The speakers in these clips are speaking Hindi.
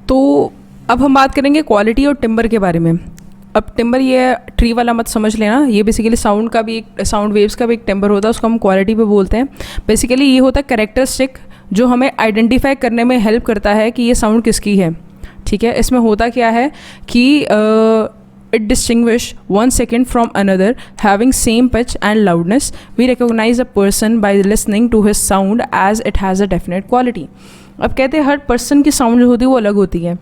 तो अब हम बात करेंगे क्वालिटी और टिम्बर के बारे में। अब टिम्बर ये ट्री वाला मत समझ लेना, ये बेसिकली साउंड का भी एक साउंड वेव्स का भी एक टिम्बर होता है, उसको हम क्वालिटी पे बोलते हैं। बेसिकली ये होता है कैरेक्टरिस्टिक जो हमें आइडेंटिफाई करने में हेल्प करता है कि ये साउंड किसकी है। ठीक है, इसमें होता क्या है कि it distinguish one second from another having same pitch and loudness. We recognize a person by listening to his sound as it has a definite quality. अब कहते हैं हर पर्सन की साउंड जो होती है वो अलग होती है,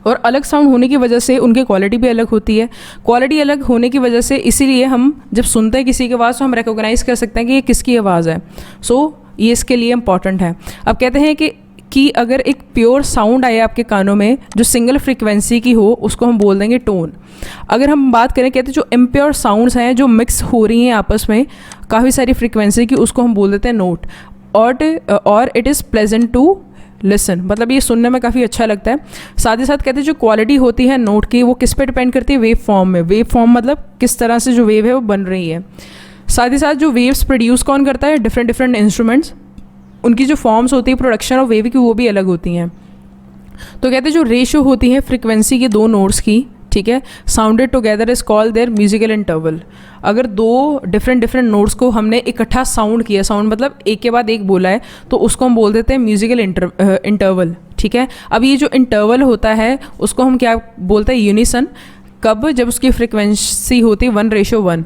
और अलग साउंड होने की वजह से उनकी क्वालिटी भी अलग होती है। क्वालिटी अलग होने की वजह से इसीलिए हम जब सुनते हैं किसी की आवाज़ तो हम रिकॉग्नाइज़ कर सकते हैं कि ये किसकी आवाज़ है। सो ये इसके लिए इम्पॉर्टेंट है। अब कहते हैं कि अगर एक प्योर साउंड आए आपके कानों में जो सिंगल फ्रीक्वेंसी की हो, उसको हम बोल देंगे टोन। अगर हम बात करें कहते हैं जो इम्प्योर साउंड्स हैं जो मिक्स हो रही हैं आपस में काफ़ी सारी फ्रीक्वेंसी की, उसको हम बोल देते हैं नोट। और it is pleasant to listen, मतलब ये सुनने में काफ़ी अच्छा लगता है। साथ ही साथ कहते हैं जो क्वालिटी होती है नोट की वो किस पे डिपेंड करती है, वेव फॉर्म में। वेव फॉर्म मतलब किस तरह से जो वेव है वो बन रही है। साथ ही साथ जो वेव्स प्रोड्यूस कौन करता है, डिफरेंट इंस्ट्रूमेंट्स, उनकी जो फॉर्म्स होती है प्रोडक्शन ऑफ वेव की वो भी अलग होती हैं। तो कहते हैं जो रेशियो होती है फ्रीक्वेंसी की दो नोट्स की, ठीक है, sounded together is called there musical interval. अगर दो डिफरेंट नोट्स को हमने इकट्ठा साउंड किया, साउंड मतलब एक के बाद एक बोला है, तो उसको हम बोल देते हैं म्यूजिकल इंटरवल। ठीक है, अब ये जो इंटरवल होता है उसको हम क्या बोलते हैं, यूनिसन। कब, जब उसकी फ्रिक्वेंसी होती है 1:1।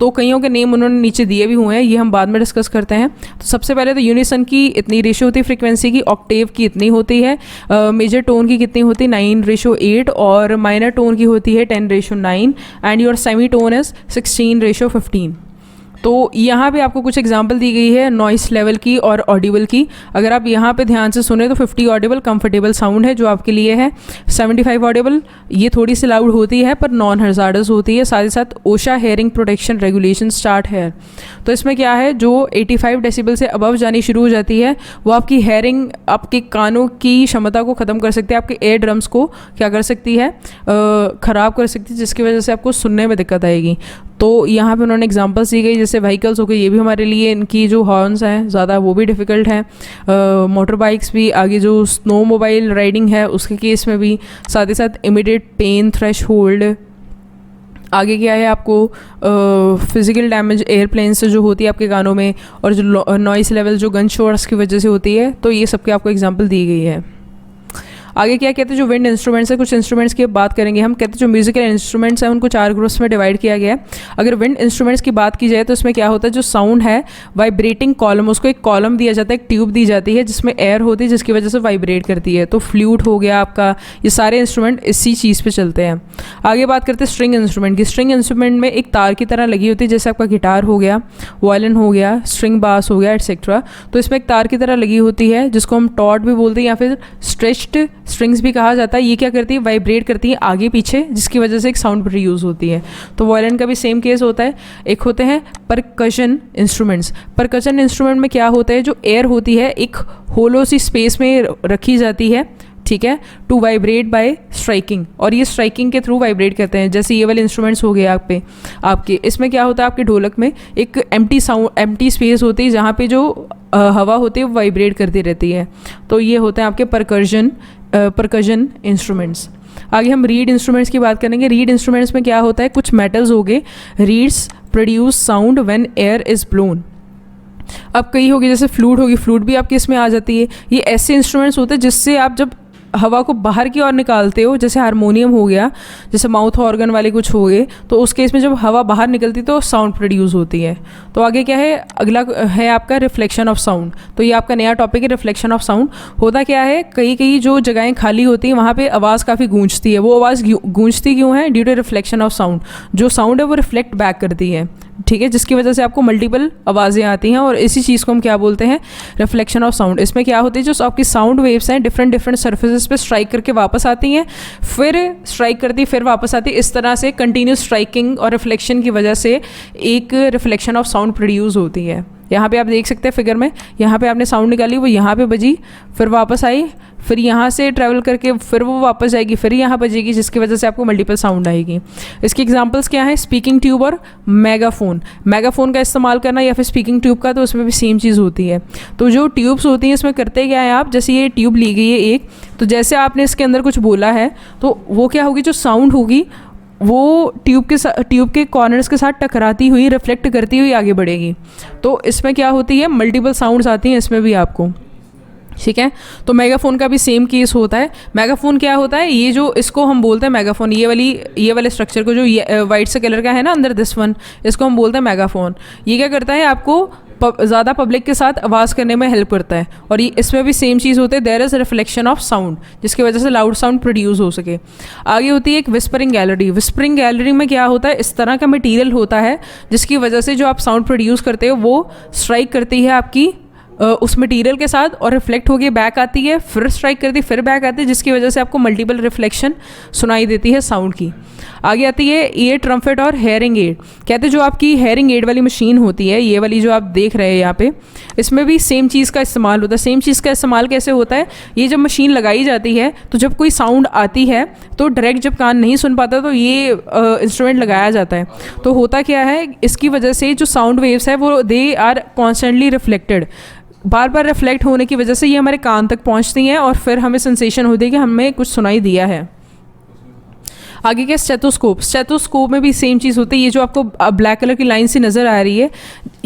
तो कईयों के नेम उन्होंने नीचे दिए भी हुए हैं, ये हम बाद में डिस्कस करते हैं। तो सबसे पहले तो यूनिसन की इतनी रेशियो होती है फ्रीक्वेंसी की, ऑक्टेव की इतनी होती है, मेजर टोन की कितनी होती है 9:8, और माइनर टोन की होती है 10:9, and your semi tone is 16:15। तो यहाँ पे आपको कुछ एग्जांपल दी गई है नॉइस लेवल की और ऑडिबल की। अगर आप यहाँ पे ध्यान से सुने तो 50 ऑडिबल कंफर्टेबल साउंड है जो आपके लिए है। 75 ऑडिबल ये थोड़ी सी लाउड होती है पर नॉन हजार्डस होती है। साथ ही साथ OSHA hearing protection regulation start here. तो इसमें क्या है, जो 85 डेसिबल से अबव जानी शुरू हो जाती है वो आपकी हेयरिंग, आपके कानों की क्षमता को ख़त्म कर सकती है, आपके एयर ड्रम्स को क्या कर सकती है, ख़राब कर सकती है, जिसकी वजह से आपको सुनने में दिक्कत आएगी। तो यहाँ पे उन्होंने एग्जांपल्स दी गई, जैसे व्हीकल्स हो गए, ये भी हमारे लिए इनकी जो हॉर्न्स हैं ज़्यादा वो भी डिफ़िकल्ट हैं। मोटर बाइक्स भी, आगे जो स्नो मोबाइल राइडिंग है उसके केस में भी। साथ ही साथ इमीडिएट पेन थ्रेश होल्ड। आगे क्या है, आपको फिज़िकल डैमेज एयरप्लेन से जो होती है आपके कानों में, और जो नॉइस लेवल जो गन शॉट्स की वजह से होती है, तो ये सबके आपको एग्जांपल दी गई है। आगे क्या कहते हैं, जो विंड इंस्ट्रूमेंट्स है, कुछ इंस्ट्रूमेंट्स की बात करेंगे हम। कहते हैं जो म्यूजिकल इंस्ट्रूमेंट्स हैं उनको 4 ग्रुप्स में डिवाइड किया गया है। अगर विंड इंस्ट्रूमेंट्स की बात की जाए तो इसमें क्या होता है, जो साउंड है वाइब्रेटिंग कॉलम, उसको एक कॉलम दिया जाता है, एक ट्यूब दी जाती है जिसमें एयर होती है जिसकी वजह से वाइब्रेट करती है। तो फ्लूट हो गया आपका, ये सारे इंस्ट्रूमेंट इसी चीज़ पर चलते हैं। आगे बात करते हैं स्ट्रिंग इंस्ट्रूमेंट की। स्ट्रिंग इंस्ट्रूमेंट में एक तार की तरह लगी होती है, जैसे आपका गिटार हो गया, वायलिन हो गया, स्ट्रिंग बास हो गया, एटसेट्रा। तो इसमें एक तार की तरह लगी होती है जिसको हम टॉट भी बोलते हैं या फिर स्ट्रेच्ड स्ट्रिंग्स भी कहा जाता है। ये क्या करती है, वाइब्रेट करती है आगे पीछे, जिसकी वजह से एक साउंड प्रोड्यूस होती है। तो वायलिन का भी सेम केस होता है। एक होते हैं परकशन इंस्ट्रूमेंट्स। परकशन इंस्ट्रूमेंट में क्या होता है, जो एयर होती है एक होलो सी स्पेस में रखी जाती है, ठीक है, टू वाइब्रेट बाय स्ट्राइकिंग, और ये स्ट्राइकिंग के थ्रू वाइब्रेट करते हैं। जैसे ये वाले इंस्ट्रूमेंट्स हो गए आपके इसमें क्या होता है, आपके ढोलक में एक एम्प्टी स्पेस होती है जहाँ पे जो हवा होती है वो वाइब्रेट करती रहती है। तो ये होते हैं आपके परकशन इंस्ट्रूमेंट्स। आगे हम रीड इंस्ट्रूमेंट्स की बात करेंगे। रीड इंस्ट्रूमेंट्स में क्या होता है, कुछ मेटल्स हो गए, reads produce sound when air is blown. अब कई होगी, जैसे फ्लूट होगी, फ्लूट भी आपके इसमें आ जाती है। ये ऐसे इंस्ट्रूमेंट्स होते हैं जिससे आप जब हवा को बाहर की ओर निकालते हो, जैसे हारमोनियम हो गया, जैसे माउथ ऑर्गन वाले कुछ हो गए, तो उस केस में जब हवा बाहर निकलती है तो साउंड प्रोड्यूस होती है। तो आगे क्या है, अगला है आपका रिफ्लेक्शन ऑफ साउंड। तो ये आपका नया टॉपिक है, रिफ्लेक्शन ऑफ साउंड। होता क्या है, कई जो जगहें खाली होती हैं वहाँ पे आवाज़ काफ़ी गूंजती है। वो आवाज़ गूंजती क्यों है, due to reflection of sound. जो साउंड है वो रिफ्लेक्ट बैक करती है, ठीक है, जिसकी वजह से आपको मल्टीपल आवाज़ें आती हैं, और इसी चीज़ को हम क्या बोलते हैं, रिफ्लेक्शन ऑफ साउंड। इसमें क्या होती है, जो आपकी साउंड वेव्स हैं डिफरेंट सर्फेसेस पे स्ट्राइक करके वापस आती हैं, फिर स्ट्राइक करती, फिर वापस आती है। इस तरह से कंटिन्यूस स्ट्राइकिंग और रिफ्लेक्शन की वजह से एक रिफ्लेक्शन ऑफ साउंड प्रोड्यूस होती है। यहाँ पे आप देख सकते हैं फिगर में, यहाँ पे आपने साउंड निकाली, वो यहाँ पे बजी, फिर वापस आई, फिर यहाँ से ट्रैवल करके फिर वो वापस जाएगी, फिर यहाँ बजेगी, जिसकी वजह से आपको मल्टीपल साउंड आएगी। इसके एग्जांपल्स क्या हैं, स्पीकिंग ट्यूब और मेगाफोन। मेगाफोन का इस्तेमाल करना या फिर स्पीकिंग ट्यूब का, तो उसमें भी सेम चीज़ होती है। तो जो ट्यूब्स होती हैं इसमें करते क्या है आप, जैसे ये ट्यूब ली गई है एक, तो जैसे आपने इसके अंदर कुछ बोला है तो वो क्या होगी, जो साउंड होगी वो ट्यूब के कॉर्नर्स के साथ टकराती हुई, रिफ्लेक्ट करती हुई आगे बढ़ेगी। तो इसमें क्या होती है, मल्टीपल साउंड्स आती हैं इसमें भी आपको, ठीक है। तो मेगाफोन का भी सेम केस होता है। मेगाफोन क्या होता है, ये जो इसको हम बोलते हैं मेगाफोन, ये वाले स्ट्रक्चर को जो वाइट से कलर का है ना अंदर, दिस वन, इसको हम बोलते हैं मेगाफोन। ये क्या करता है, आपको ज़्यादा पब्लिक के साथ आवाज़ करने में हेल्प करता है। और ये इसमें भी सेम चीज़ होती है, there is reflection of sound, जिसकी वजह से लाउड साउंड प्रोड्यूस हो सके। आगे होती है एक विस्परिंग गैलरी। विस्परिंग गैलरी में क्या होता है, इस तरह का मटेरियल होता है जिसकी वजह से जो आप साउंड प्रोड्यूस करते हो वो स्ट्राइक करती है आपकी उस मटेरियल के साथ और रिफ्लेक्ट होके बैक आती है, फिर स्ट्राइक करती है, फिर बैक आती है, जिसकी वजह से आपको मल्टीपल रिफ्लेक्शन सुनाई देती है साउंड की। आगे आती है ईयर ट्रम्पेट और हेयरिंग एड। कहते हैं जो आपकी हेयरिंग एड वाली मशीन होती है, ये वाली जो आप देख रहे हैं यहाँ पे, इसमें भी सेम चीज़ का इस्तेमाल होता है। सेम चीज़ का इस्तेमाल कैसे होता है, ये जब मशीन लगाई जाती है तो जब कोई साउंड आती है तो डायरेक्ट जब कान नहीं सुन पाता तो ये इंस्ट्रूमेंट लगाया जाता है। तो होता क्या है, इसकी वजह से जो साउंड वेव्स है वो दे आर कॉन्स्टेंटली रिफ्लेक्टेड, बार बार रिफ्लेक्ट होने की वजह से ये हमारे कान तक पहुंचती हैं और फिर हमें सेंसेशन होती है कि हमें कुछ सुनाई दिया है। आगे क्या, स्टेथोस्कोप। स्टेथोस्कोप में भी सेम चीज़ होती है। ये जो आपको ब्लैक कलर की लाइन सी नज़र आ रही है,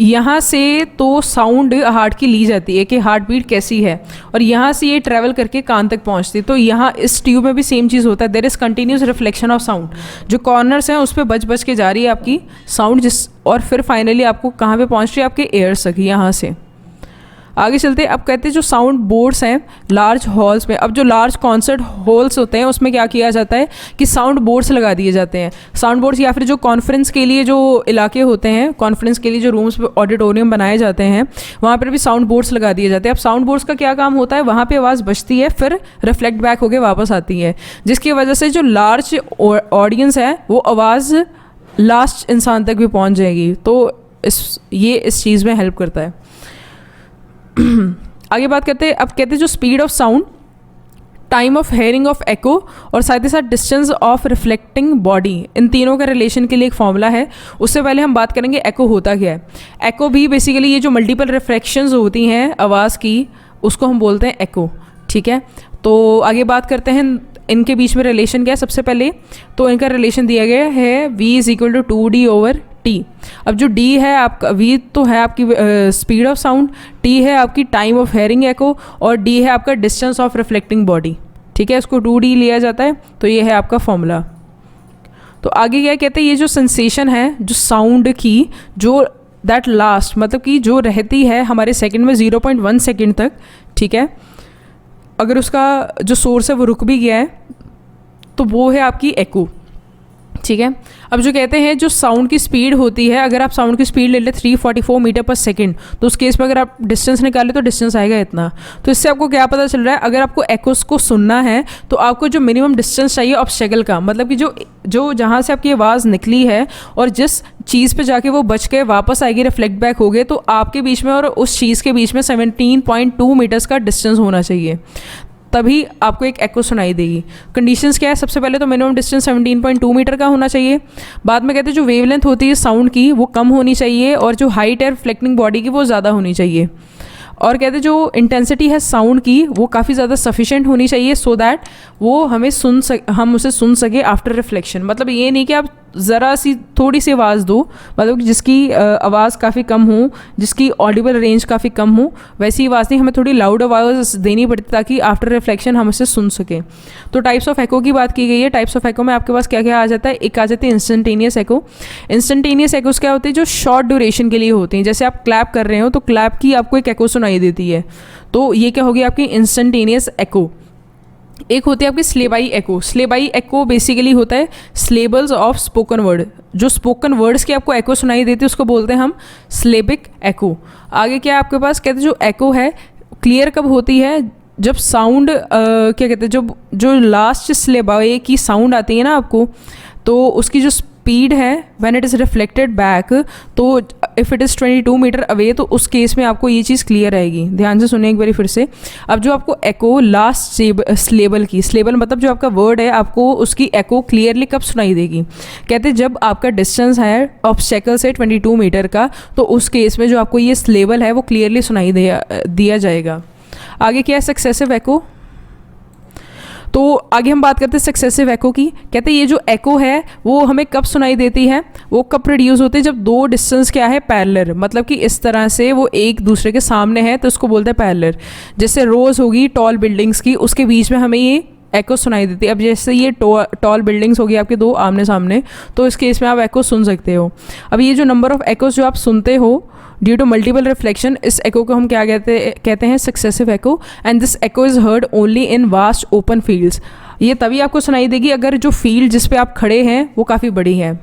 यहाँ से तो साउंड हार्ट की ली जाती है कि हार्ट बीट कैसी है, और यहाँ से ये ट्रैवल करके कान तक पहुँचती है। तो यहाँ इस ट्यूब में भी सेम चीज़ होता है, there is continuous reflection of sound. जो कॉर्नर्स हैं उस पर बच के जा रही है आपकी साउंड, और फिर फाइनली आपको कहाँ पे पहुँच रही है, आपके एयर्स तक, यहाँ से। आगे चलते हैं। अब कहते हैं जो साउंड बोर्ड्स हैं लार्ज हॉल्स में, अब जो लार्ज कॉन्सर्ट हॉल्स होते हैं उसमें क्या किया जाता है कि साउंड बोर्ड्स लगा दिए जाते हैं। साउंड बोर्ड्स, या फिर जो कॉन्फ्रेंस के लिए जो इलाके होते हैं, कॉन्फ्रेंस के लिए जो रूम्स ऑडिटोरियम बनाए जाते हैं, वहाँ पर भी साउंड बोर्ड्स लगा दिए जाते हैं। अब साउंड बोर्ड्स का क्या काम होता है, वहाँ पर आवाज़ बजती है, फिर रिफ्लेक्ट बैक होकर वापस आती है, जिसकी वजह से जो लार्ज ऑडियंस है वो आवाज़ लास्ट इंसान तक भी पहुँच जाएगी। तो ये इस चीज़ में हेल्प करता है। आगे बात करते हैं। अब कहते हैं जो speed of sound, time of hearing of echo, और साथ ही साथ डिस्टेंस ऑफ रिफ्लेक्टिंग बॉडी, इन तीनों का रिलेशन के लिए एक फॉर्मूला है। उससे पहले हम बात करेंगे एको होता क्या है। एको भी बेसिकली ये जो मल्टीपल रिफ्लेक्शंस होती हैं आवाज़ की, उसको हम बोलते हैं एको, ठीक है। तो आगे बात करते हैं इनके बीच में रिलेशन क्या है। सबसे पहले तो इनका रिलेशन दिया गया है v is equal to 2d/t। अब जो d है आपका, v तो है आपकी स्पीड ऑफ साउंड, t है आपकी टाइम ऑफ हेयरिंग एको, और d है आपका डिस्टेंस ऑफ रिफ्लेक्टिंग बॉडी, ठीक है। इसको 2d लिया जाता है, तो ये है आपका फॉर्मूला। तो आगे क्या कहते हैं, ये जो सेंसेशन है जो साउंड की, जो दैट लास्ट, मतलब कि जो रहती है हमारे सेकंड में 0.1 सेकंड तक, ठीक है। अगर उसका जो सोर्स है वो रुक भी गया है तो वो है आपकी एको, ठीक है। अब जो कहते हैं जो साउंड की स्पीड होती है, अगर आप साउंड की स्पीड ले लें 344 मीटर पर सेकंड, तो उस केस में अगर आप डिस्टेंस निकालें तो डिस्टेंस आएगा इतना। तो इससे आपको क्या पता चल रहा है, अगर आपको एकोस को सुनना है तो आपको जो मिनिमम डिस्टेंस चाहिए ऑब्स्टेकल का, मतलब कि जो जहाँ से आपकी आवाज़ निकली है और जिस चीज़ पे जाके वो बच के वापस आएगी, रिफ्लेक्ट बैक हो गए, तो आपके बीच में और उस चीज़ के बीच में 17.2 मीटर्स का डिस्टेंस होना चाहिए, तभी आपको एक एको सुनाई देगी। कंडीशंस क्या है, सबसे पहले तो मिनिमम डिस्टेंस 17.2 मीटर का होना चाहिए। बाद में कहते हैं जो वेवलेंथ होती है साउंड की वो कम होनी चाहिए, और जो हाइट है रिफ्लेक्टिंग बॉडी की वो ज़्यादा होनी चाहिए। और कहते हैं जो इंटेंसिटी है साउंड की वो काफ़ी ज़्यादा सफिशेंट होनी चाहिए, सो दैट वो हम उसे सुन सके आफ्टर रिफ्लेक्शन। मतलब ये नहीं कि आप ज़रा सी थोड़ी सी आवाज़ दो, मतलब कि जिसकी आवाज़ काफ़ी कम हो, जिसकी ऑडिबल रेंज काफ़ी कम हो, वैसी आवाज़ नहीं, हमें थोड़ी लाउड आवाज़ देनी पड़ती ताकि आफ्टर रिफ्लेक्शन हम उसे सुन सकें। तो टाइप्स ऑफ एको की बात की गई है। टाइप्स ऑफ एको में आपके पास क्या क्या आ जाता है, एक आ जाती है इंस्टेंटेनियस एको। इंस्टेंटेनियस एकोस क्या होती है, जो शॉर्ट ड्यूरेशन के लिए होती हैं। जैसे आप क्लैप कर रहे हो तो क्लैप की आपको एक एको सुनाई देती है, तो ये क्या होगी आपकी इंस्टेंटेनियस एको। एक होती है आपकी स्लेबाई एको। स्लेबाई एको बेसिकली होता है स्लेबल्स ऑफ स्पोकन वर्ड, जो स्पोकन वर्ड्स की आपको एको सुनाई देती है उसको बोलते हैं हम स्लेबिक एको। आगे क्या आपके पास कहते हैं जो एको है क्लियर कब होती है, जब साउंड क्या कहते हैं जो लास्ट स्लेबाई की साउंड आती है ना आपको, तो उसकी जो स्पीड है when it is reflected back, तो if it is 22 metre away, तो उस केस में आपको ये चीज़ क्लियर आएगी। ध्यान से सुनिए एक बारी फिर से। अब जो आपको एको लास्ट स्लेबल की, स्लेबल मतलब जो आपका वर्ड है, आपको उसकी एको क्लियरली कब सुनाई देगी, कहते हैं जब आपका डिस्टेंस है ऑब्स्टेकल से 22 मीटर का, तो उस केस में जो आपको ये स्लेबल है वो क्लियरली सुनाई दिया जाएगा। आगे क्या है सक्सेसिव एको। तो आगे हम बात करते हैं सक्सेसिव एको की। कहते हैं ये जो एको है वो हमें कब सुनाई देती है, वो कब प्रोड्यूस होती है, जब दो डिस्टेंस क्या है, पैरेलल, मतलब कि इस तरह से वो एक दूसरे के सामने है तो उसको बोलते हैं पैरेलल। जैसे रोज होगी टॉल बिल्डिंग्स की, उसके बीच में हमें ये एको सुनाई देती है। अब जैसे ये टॉल बिल्डिंग्स होगी आपके दो आमने सामने, तो इस केस में आप एको सुन सकते हो। अब ये जो नंबर ऑफ एकोज जो आप सुनते हो ड्यू टू मल्टीपल रिफ्लेक्शन, इस एको को हम क्या कहते हैं, successive echo. And this echo is heard only in vast open fields. ये तभी आपको सुनाई देगी अगर जो फील्ड जिस पे आप खड़े हैं वो काफ़ी बड़ी है।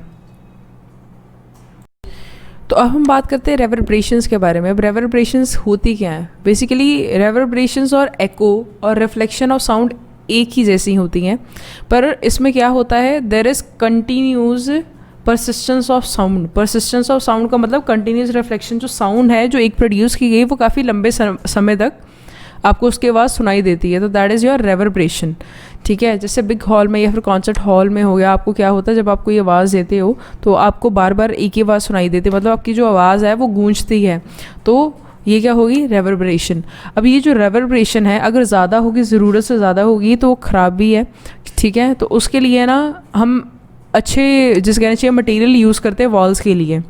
तो अब हम बात करते हैं रेवर्बरेशंस के बारे में। अब रेवर्बरेशंस होती क्या है, बेसिकली रेवर्बरेशंस और एको और रिफ्लेक्शन ऑफ साउंड एक ही जैसी होती हैं, पर इसमें क्या होता है, there is continuous persistence of sound. Persistence of sound का मतलब कंटिन्यूस रिफ्लेक्शन, जो साउंड है जो एक प्रोड्यूस की गई वो काफ़ी लंबे समय तक आपको उसके आवाज़ सुनाई देती है, तो दैट इज़ योर रेवर्बरेशन। ठीक है, जैसे बिग हॉल में या फिर कॉन्सर्ट हॉल में हो गया, आपको क्या होता है जब आप कोई आवाज़ देते हो तो आपको बार बार एक ही आवाज़ सुनाई देती है, मतलब आपकी जो आवाज़ है वो गूंजती है, तो ये क्या होगी, रेवर्बरेशन। अब ये जो रेवर्बरेशन है अगर ज़्यादा होगी, ज़रूरत से ज़्यादा होगी तो वो ख़राब भी है। ठीक है, तो उसके लिए ना हम अच्छे, जिस कहना चाहिए, मटेरियल यूज़ करते हैं वॉल्स के लिए।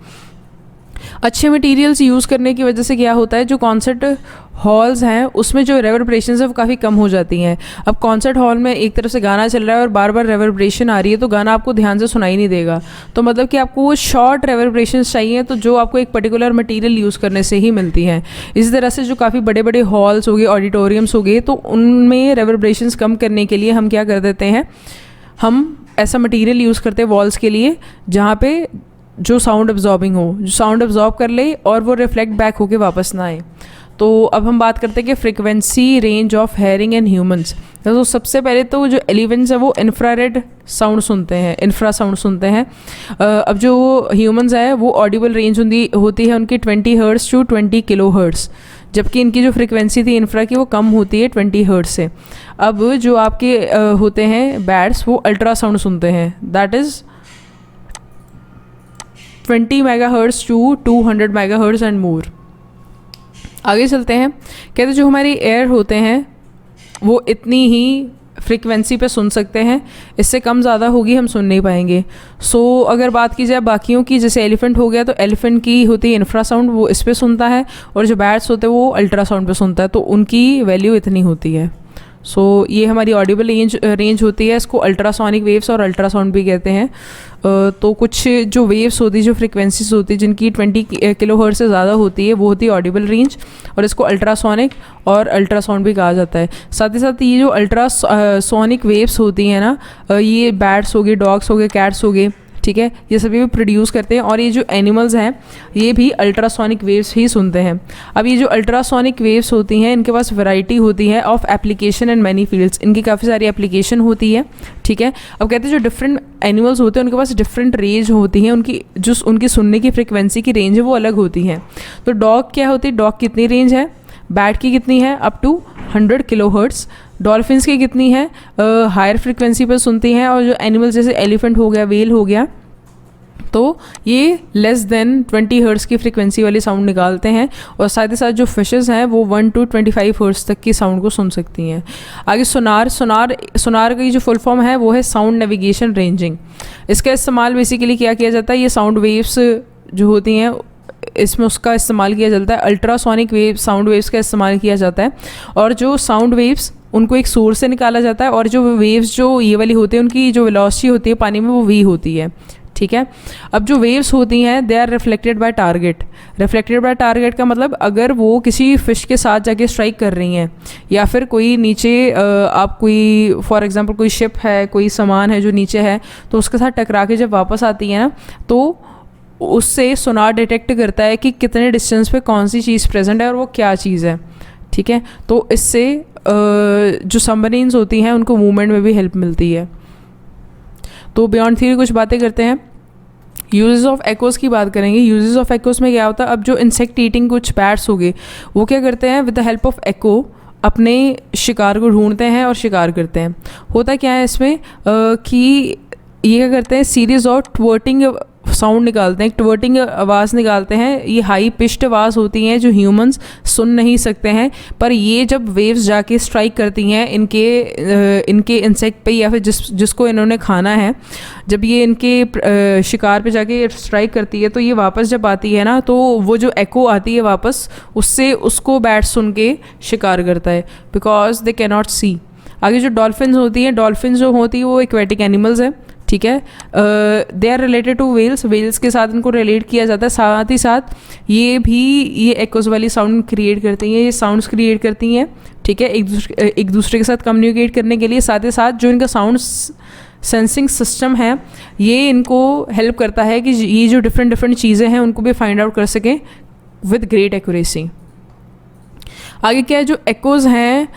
अच्छे मटेरियल्स यूज़ करने की वजह से क्या होता है, जो कॉन्सर्ट हॉल्स हैं उसमें जो रेवर्बरेशन है वो काफ़ी कम हो जाती हैं। अब कॉन्सर्ट हॉल में एक तरफ से गाना चल रहा है और बार बार रेवर्बरेशन आ रही है तो गाना आपको ध्यान से सुनाई नहीं देगा, तो मतलब कि आपको वो शॉर्ट रेवर्बरेशन चाहिए, तो जो आपको एक पर्टिकुलर मटेरियल यूज़ करने से ही मिलती हैं। इसी तरह से जो काफ़ी बड़े बड़े हॉल्स हो गए, ऑडिटोरियम्स हो गए, तो उनमें रेवर्बरेशंस कम करने के लिए हम क्या कर देते हैं, हम ऐसा मटेरियल यूज़ करते हैं वॉल्स के लिए जहाँ पे जो साउंड एब्जॉर्बिंग हो, जो साउंड एब्जॉर्ब कर ले और वो रिफ्लेक्ट बैक होके वापस ना आए। तो अब हम बात करते हैं कि frequency range of hearing and humans. तो सबसे पहले तो जो एलिफेंट्स है वो इंफ्रारेड साउंड सुनते हैं, इंफ्रा साउंड सुनते हैं। अब जो ह्यूमंस है वो ऑडिबल रेंज होती है उनकी 20 हर्ट्ज़ टू 20 किलो हर्ट्ज़, जबकि इनकी जो फ्रिक्वेंसी थी इंफ्रा की वो कम होती है 20 हर्ट्ज़ से। अब जो आपके होते हैं बैट्स, वो अल्ट्रासाउंड सुनते हैं, that is 20 megahertz to 200 megahertz and more. आगे चलते हैं, कहते जो हमारी एयर होते हैं वो इतनी ही फ्रीक्वेंसी पे सुन सकते हैं, इससे कम ज़्यादा होगी हम सुन नहीं पाएंगे। सो अगर बात की जाए बाकियों की, जैसे एलिफेंट हो गया तो एलिफेंट की होती है इंफ्रासाउंड, वो इस पे सुनता है, और जो बैट्स होते हैं वो अल्ट्रासाउंड पे सुनता है, तो उनकी वैल्यू इतनी होती है। सो ये हमारी ऑडिबल रेंज होती है, इसको अल्ट्रासोनिक वेव्स और अल्ट्रासाउंड भी कहते हैं। तो कुछ जो वेव्स होती है, जो फ्रिक्वेंसीज होती है जिनकी 20 किलो हर्ट्ज़ से ज़्यादा होती है, वो होती है ऑडिबल रेंज, और इसको अल्ट्रासोनिक और अल्ट्रासाउंड भी कहा जाता है। साथ ही साथ ये जो अल्ट्रासोनिक वेव्स होती हैं ना, ये बैट्स हो गए, डॉग्स हो गए, कैट्स हो गए, ठीक है, ये सभी भी प्रोड्यूस करते हैं, और ये जो एनिमल्स हैं ये भी अल्ट्रासोनिक वेव्स ही सुनते हैं। अब ये जो अल्ट्रासोनिक वेव्स होती हैं इनके पास वैरायटी होती है of application and many fields, इनकी काफ़ी सारी एप्लीकेशन होती है। ठीक है, अब कहते हैं जो डिफरेंट एनिमल्स होते हैं उनके पास डिफरेंट रेंज होती हैं, उनकी सुनने की फ्रिक्वेंसी की रेंज है वो अलग होती है। तो डॉग क्या होती है, डॉग कितनी रेंज है, बैट की कितनी है, up to 100 kilo hertz. Dolphins की कितनी है, हायर फ्रिक्वेंसी पर सुनती हैं, और जो एनिमल्स जैसे एलिफेंट हो गया, वेल हो गया, तो ये लेस देन 20 हर्ट्ज़ की फ्रिक्वेंसी वाली साउंड निकालते हैं। और साथ ही साथ जो फिशेस हैं वो 1 to 25 हर्ट्ज़ तक की साउंड को सुन सकती हैं। आगे सोनार की जो फुल फॉर्म है वो है साउंड नेविगेशन रेंजिंग। इसका इस्तेमाल बेसिकली क्या किया जाता है, ये साउंड वेव्स जो होती हैं इसमें उसका इस्तेमाल किया जाता है, अल्ट्रासोनिक साउंड वेव्स का इस्तेमाल किया जाता है, और जो साउंड वेव्स उनको एक सोर्स से निकाला जाता है, और जो वेव्स जो ये वाली होती है उनकी जो वेलोसिटी होती है पानी में वो v होती है। ठीक है, अब जो वेव्स होती हैं they are reflected by target. Reflected by target का मतलब अगर वो किसी फिश के साथ जाके स्ट्राइक कर रही हैं, या फिर कोई नीचे आप कोई फॉर एग्जांपल कोई शिप है, कोई सामान है जो नीचे है, तो उसके साथ टकरा के जब वापस आती है ना, तो उससे सोनार डिटेक्ट करता है कि कितने डिस्टेंस पे कौन सी चीज़ प्रेजेंट है और वो क्या चीज़ है। ठीक है, तो इससे जो सबमरीन्स होती हैं उनको मूवमेंट में भी हेल्प मिलती है। तो बियॉन्ड थ्योरी कुछ बातें करते हैं। यूजेस ऑफ एक्ोस की बात करेंगे। यूजेस ऑफ एक्ोस में क्या होता है, अब जो इंसेक्ट ईटिंग कुछ बैट्स हो गए वो क्या करते हैं, विद द हेल्प ऑफ एको अपने शिकार को ढूंढते हैं और शिकार करते हैं। होता क्या है इसमें कि ये क्या करते हैं, सीरीज ऑफ ट्वर्टिंग साउंड निकालते हैं, एक ट्वर्टिंग आवाज़ निकालते हैं। ये हाई पिच्ड आवाज़ होती हैं जो ह्यूमंस सुन नहीं सकते हैं, पर ये जब वेव्स जाके स्ट्राइक करती हैं इनके इंसेक्ट पे या फिर जिसको इन्होंने खाना है, जब ये इनके शिकार पे जाके स्ट्राइक करती है तो ये वापस जब आती है ना, तो वो जो एको आती है वापस, उससे उसको बैट सुन के शिकार करता है, बिकॉज दे कैन नॉट सी। आगे जो डॉल्फिन्स होती हैं, डॉल्फिन्स जो होती है वो एक्वेटिक एनिमल्स है, ठीक है। They are related to whales, whales के साथ इनको रिलेट किया जाता है। साथ ही साथ ये एक्कोस वाली साउंड क्रिएट करती हैं, ये साउंड्स क्रिएट करती हैं, ठीक है, एक दूसरे के साथ कम्युनिकेट करने के लिए। साथ ही साथ जो इनका साउंड सेंसिंग सिस्टम है, ये इनको हेल्प करता है कि ये जो डिफरेंट चीज़ें हैं उनको भी फाइंड आउट कर सकें विद ग्रेट एक्यूरेसी। आगे क्या है, जो एक्कोज हैं,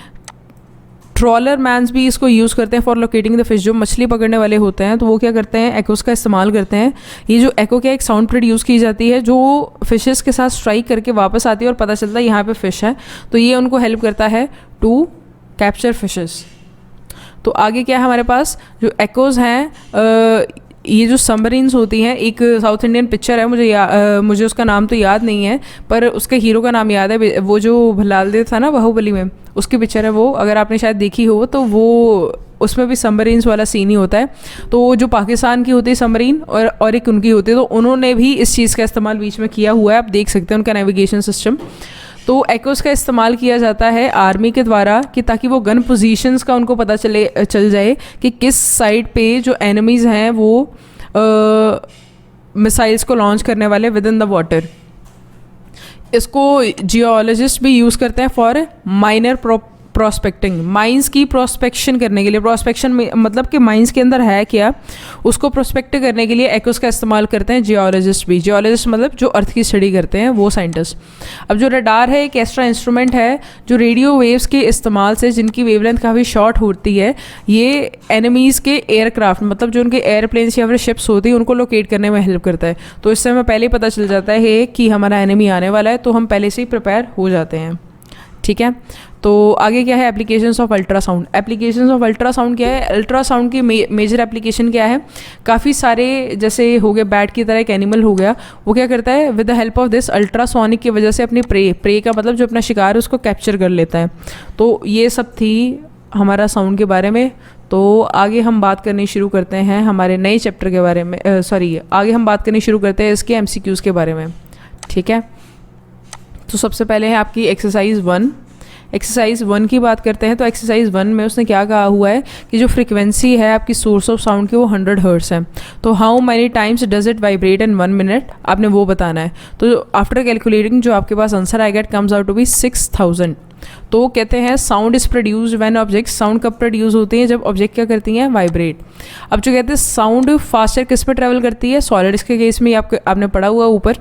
ट्रॉलर मैन्स भी इसको यूज़ करते हैं फॉर लोकेटिंग द फिश। जो मछली पकड़ने वाले होते हैं तो वो क्या करते हैं, एक्कोस का इस्तेमाल करते हैं। ये जो एक्को क्या, एक साउंड प्रोड्यूस की जाती है जो फिशेस के साथ स्ट्राइक करके वापस आती है और पता चलता है यहाँ पे फिश है, तो ये उनको हेल्प करता है टू कैप्चर फिशेस। तो आगे क्या है हमारे पास, जो एक्कोज हैं, ये जो सबमरीन्स होती हैं, एक साउथ इंडियन पिक्चर है, मुझे उसका नाम तो याद नहीं है, पर उसके हीरो का नाम याद है, वो जो भल्लाल देव था ना बाहुबली में, उसकी पिक्चर है वो, अगर आपने शायद देखी हो तो वो उसमें भी सबमरीन्स वाला सीन ही होता है। तो जो पाकिस्तान की होती है सबमरीन और एक उनकी होती है, तो उन्होंने भी इस चीज़ का इस्तेमाल बीच में किया हुआ है, आप देख सकते हैं उनका नेविगेशन सिस्टम। तो एक्कोस का इस्तेमाल किया जाता है आर्मी के द्वारा कि ताकि वो गन पोजीशंस का उनको पता चल जाए कि किस साइड पे जो एनिमीज़ हैं वो मिसाइल्स को लॉन्च करने वाले विद इन द वाटर। इसको जियोलॉजिस्ट भी यूज़ करते हैं फॉर माइनर प्रोस्पेक्टिंग, माइंस की प्रोस्पेक्शन करने के लिए। प्रोस्पेक्शन में मतलब कि माइंस के अंदर है क्या, उसको प्रोस्पेक्ट करने के लिए एक्कोस का इस्तेमाल करते हैं जियोलॉजिस्ट भी। जियोलॉजिस्ट मतलब जो अर्थ की स्टडी करते हैं वो साइंटिस्ट। अब जो रडार है एक एक्स्ट्रा इंस्ट्रूमेंट है जो रेडियो वेव्स के इस्तेमाल से, जिनकी वेवलेंथ काफ़ी शॉर्ट होती है, ये एनिमीज़ के एयरक्राफ्ट मतलब जो उनके एयरप्लेन्स या फिर शिप्स होती है उनको लोकेट करने में हेल्प करता है। तो इससे हमें पहले ही पता चल जाता है कि हमारा एनिमी आने वाला है, तो हम पहले से ही प्रिपेयर हो जाते हैं, ठीक है। तो आगे क्या है, applications of ultrasound. Applications of ultrasound क्या है, अल्ट्रासाउंड की मेजर एप्लीकेशन क्या है, काफ़ी सारे, जैसे हो गए बैट की तरह एक एनिमल हो गया, वो क्या करता है with the help of this ultrasonic की वजह से अपनी प्रे का मतलब जो अपना शिकार है उसको कैप्चर कर लेता है। तो ये सब थी हमारा साउंड के बारे में। तो आगे हम बात करनी शुरू करते हैं हमारे नए चैप्टर के बारे में, आगे हम बात करनी शुरू करते हैं इसके MCQs के बारे में, ठीक है। तो सबसे पहले है आपकी एक्सरसाइज 1। एक्सरसाइज 1 की बात करते हैं तो एक्सरसाइज 1 में उसने क्या कहा हुआ है कि जो फ्रीक्वेंसी है आपकी सोर्स ऑफ साउंड की वो 100 हर्ट्ज़ है। तो how many times does it vibrate in 1 minute, आपने वो बताना है। तो आफ्टर कैलकुलेटिंग जो आपके पास आंसर आएगा it comes out to be 6000। तो कहते हैं sound is produced when object, sound कब प्रोड्यूस होती है, जब ऑब्जेक्ट क्या करती हैं, वाइब्रेट। अब जो कहते हैं साउंड फास्टर किस पे ट्रैवल करती है, सॉलिड्स के केस में आपने पढ़ा हुआ ऊपर।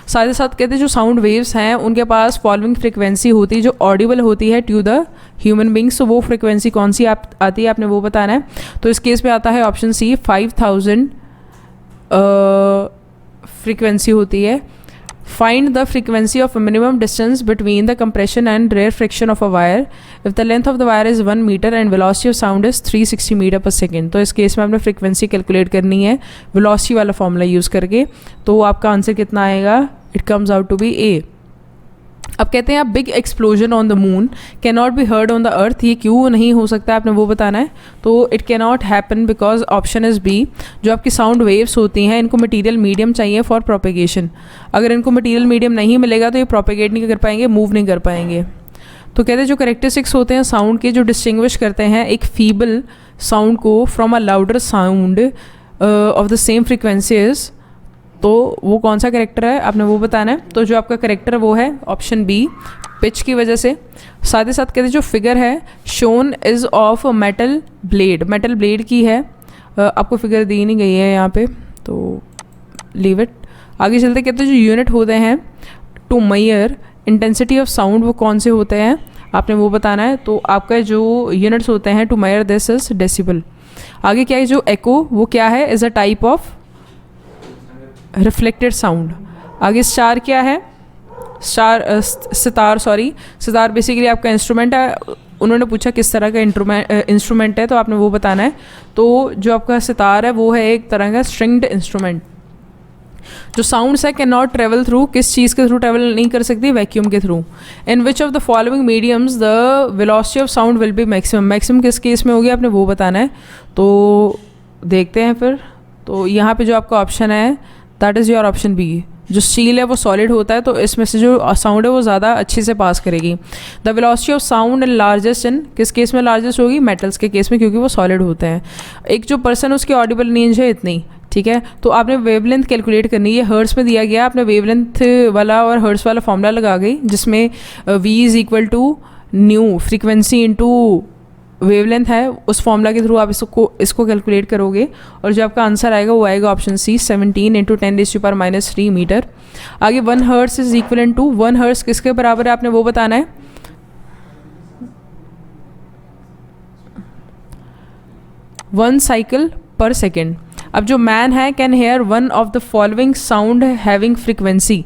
साथ ही साथ कहते हैं जो साउंड वेव्स हैं उनके पास फॉलोइंग फ्रिक्वेंसी होती है जो ऑडिबल होती है टू द ह्यूमन बींग्स। तो वो फ्रिक्वेंसी कौन सी आती है आपने वो बताना है। तो इस केस में आता है ऑप्शन सी 5000 फ्रिक्वेंसी होती है। Find the frequency of a minimum distance between the compression and rear friction of a wire if the length of the wire is 1 meter and velocity of sound is 360 meter per second। तो इस केस में आपने फ्रीक्वेंसी कैलकुलेट करनी है वेलोसिटी वाला फॉर्मूला यूज़ करके। तो आपका आंसर कितना आएगा, it comes out to be a. अब कहते हैं आप big explosion on the moon can not be heard on the earth, ये क्यों नहीं हो सकता आपने वो बताना है। तो it can not happen because option is B, जो आपकी साउंड वेव्स होती हैं इनको मटेरियल मीडियम चाहिए फॉर प्रोपेगेशन। अगर इनको मटेरियल मीडियम नहीं मिलेगा तो ये प्रोपेगेट नहीं कर पाएंगे, मूव नहीं कर पाएंगे। तो कहते हैं जो करेक्टरिस्टिक्स होते हैं साउंड के जो डिस्टिंग्विश करते हैं एक फीबल साउंड को from a louder sound of the same frequencies, तो वो कौन सा करेक्टर है आपने वो बताना है। तो जो आपका करेक्टर वो है ऑप्शन बी, पिच की वजह से। साथ ही साथ कहते हैं जो फिगर है shown is of metal blade, metal blade की है। आपको फिगर दी नहीं गई है यहाँ पे तो लीव इट। आगे चलते कहते हैं जो यूनिट होते हैं to measure intensity of sound वो कौन से होते हैं आपने वो बताना है। तो आपका जो यूनिट्स होते हैं to measure this is decibel. आगे क्या है जो एको वो क्या है, is a type of reflected sound. आगे स्टार क्या है, सितार बेसिकली आपका इंस्ट्रूमेंट है। उन्होंने पूछा किस तरह का इंस्ट्रूमेंट है तो आपने वो बताना है। तो जो आपका सितार है वो है एक तरह का स्ट्रिंग्ड इंस्ट्रूमेंट। जो साउंड्स है कैन नॉट ट्रेवल थ्रू, किस चीज़ के थ्रू ट्रेवल नहीं कर सकती, वैक्यूम के through. In which of the following mediums the velocity of sound will be maximum, maximum किस केस में होगी आपने वो बताना है। तो देखते हैं फिर, तो यहाँ पे जो आपका ऑप्शन है that is your option B. जो स्टील है वो सॉलिड होता है, तो इसमें से जो साउंड है वो ज़्यादा अच्छे से पास करेगी। The velocity of sound in largest, in किस केस में लार्जेस्ट होगी, मेटल्स के केस में, क्योंकि वो सॉलिड होते हैं। एक जो पर्सन उसकी ऑडिबल रेंज है इतनी, ठीक है। तो आपने वेवलेंथ कैलकुलेट करनी है, हर्ट्स में दिया गया, आपने वेवलेंथ वाला और हर्ट्स वाला फॉर्मूला लगा गई, जिसमें v is equal to nu frequency into wavelength है, उस फॉर्मूला के थ्रू आप इसको कैलकुलेट करोगे, और जो आपका आंसर आएगा वो आएगा ऑप्शन सी 17 × 10⁻³ मीटर। आगे 1 hertz is equal to 1 hertz किसके बराबर है आपने वो बताना है। 1 साइकिल पर सेकेंड। अब जो मैन है can hear one of the following sound having frequency,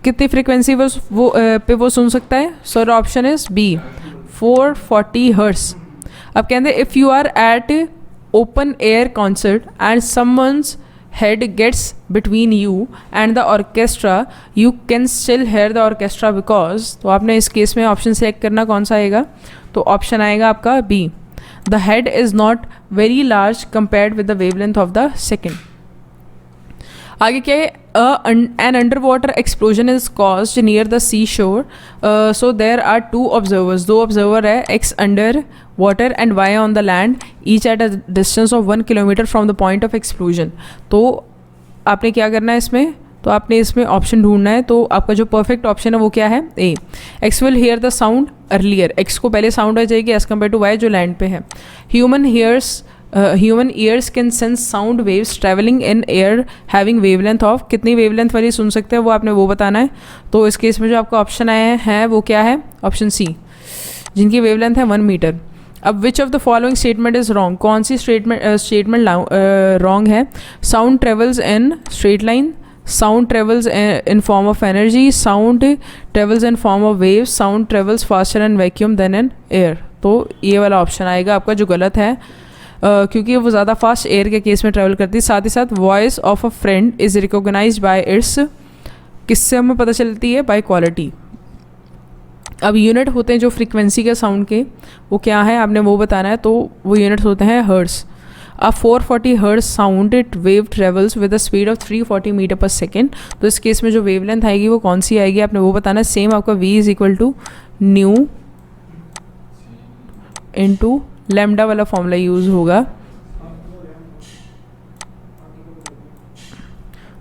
कितनी फ्रीक्वेंसी पे वो सुन सकता है। Sir option is B 440 hertz. अब कहते हैं if you are at open air concert and someone's head gets between you and the orchestra, you can still hear the orchestra because, तो आपने इस केस में ऑप्शन सेलेक्ट करना कौन सा आएगा, तो ऑप्शन आएगा आपका B, the head is not very large compared with the wavelength of the second. आगे क्या है, an underwater explosion is caused near the seashore, so there are 2 observers, 2 observer है, X under water and Y on the land, each at a distance of 1 kilometer from the point of explosion। तो आपने क्या करना है इसमें, तो आपने इसमें ऑप्शन ढूंढना है। तो आपका जो परफेक्ट ऑप्शन है वो क्या है, ए, X will hear the sound earlier, X को पहले साउंड आ जाएगी एज कम्पेयर टू Y जो लैंड पे है। Human ears can sense sound waves travelling in air having wavelength of, कितनी वेवलेंथ वाली सुन सकते हैं वो आपने वो बताना है। तो इस केस में जो आपका ऑप्शन आया है वो क्या है, ऑप्शन सी, जिनकी वेवलेंथ है 1 मीटर। अब which of the following statement is wrong, कौन सी स्टेटमेंट रॉन्ग है। Sound travels in straight line, sound travels in form of energy, sound travels in form of wave, sound travels faster in vacuum than in air. तो ये वाला ऑप्शन आएगा आपका जो गलत है, क्योंकि वो ज़्यादा फास्ट एयर के केस में ट्रैवल करती है। साथ ही साथ voice of a friend is recognized by its, किससे हमें पता चलती है, बाय क्वालिटी। अब यूनिट होते हैं जो फ्रीक्वेंसी के साउंड के, वो क्या है आपने वो बताना है। तो वो यूनिट्स होते हैं हर्ट्स। अब 440 hertz sound wave travels with the speed of 340 metre per second. तो इस केस में जो वेवलेंथ आएगी वो कौन सी आएगी आपने वो बताना है। सेम आपका v is equal to nu into lambda वाला फॉर्मूला यूज़ होगा।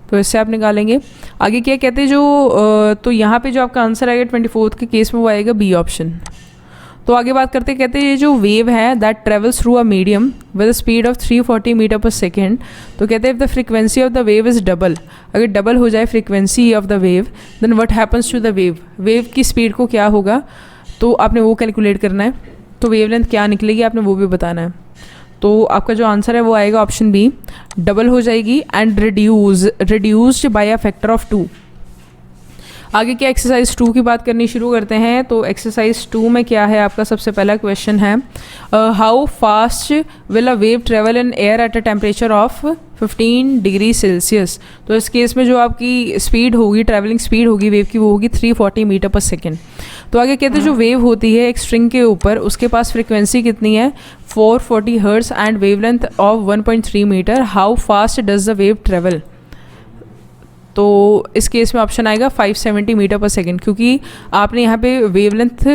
तो इससे आप निकालेंगे। आगे क्या कहते हैं जो तो यहाँ पे जो आपका आंसर आएगा 24th के केस में वो आएगा बी ऑप्शन। तो आगे बात करते कहते हैं ये जो वेव है that travels through a medium with speed of 340 metre per second. तो कहते हैं if the frequency of the wave is double, अगर डबल हो जाए frequency of the wave then what happens to the wave, wave की स्पीड को क्या होगा, तो आपने वो कैलकुलेट करना है। तो वेवलेंथ क्या निकलेगी आपने वो भी बताना है। तो आपका जो आंसर है वो आएगा ऑप्शन बी, डबल हो जाएगी and reduced by a factor of 2। आगे क्या एक्सरसाइज 2 की बात करनी शुरू करते हैं। तो एक्सरसाइज 2 में क्या है आपका सबसे पहला क्वेश्चन है how fast will a wave travel in air at a temperature of 15 degree Celsius. तो इस केस में जो आपकी स्पीड होगी, ट्रैवलिंग स्पीड होगी वेव की, वो होगी 340 मीटर पर सेकेंड। तो आगे कहते हैं जो वेव होती है एक स्ट्रिंग के ऊपर, उसके पास फ्रिक्वेंसी कितनी है 440 hertz and wavelength of 1.3 metre, how fast does the wave travel. तो इस केस में ऑप्शन आएगा 570 मीटर पर सेकेंड, क्योंकि आपने यहाँ पे वेवलेंथ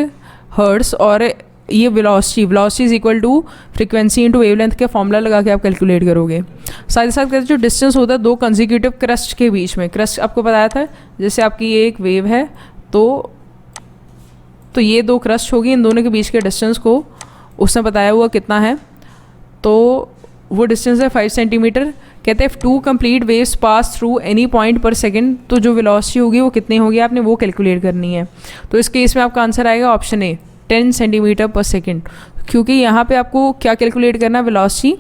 हर्ट्स और ये velocity is equal to frequency into wavelength के फॉर्मूला लगा के आप कैलकुलेट करोगे। साथ ही साथ कहते हैं जो डिस्टेंस होता है 2 कंसेक्यूटिव क्रस्ट के बीच में, क्रस्ट आपको बताया था जैसे आपकी ये एक वेव है तो ये 2 क्रस्ट होगी, इन दोनों के बीच के डिस्टेंस को उसने बताया हुआ कितना है, तो वो डिस्टेंस है 5 सेंटीमीटर। कहते हैं 2 complete waves pass through any point पर सेकंड, तो जो वेलोसिटी होगी वो कितनी होगी आपने वो कैलकुलेट करनी है। तो इस केस में आपका आंसर आएगा ऑप्शन ए 10 सेंटीमीटर पर सेकंड, क्योंकि यहाँ पे आपको क्या कैलकुलेट करना है वेलोसिटी,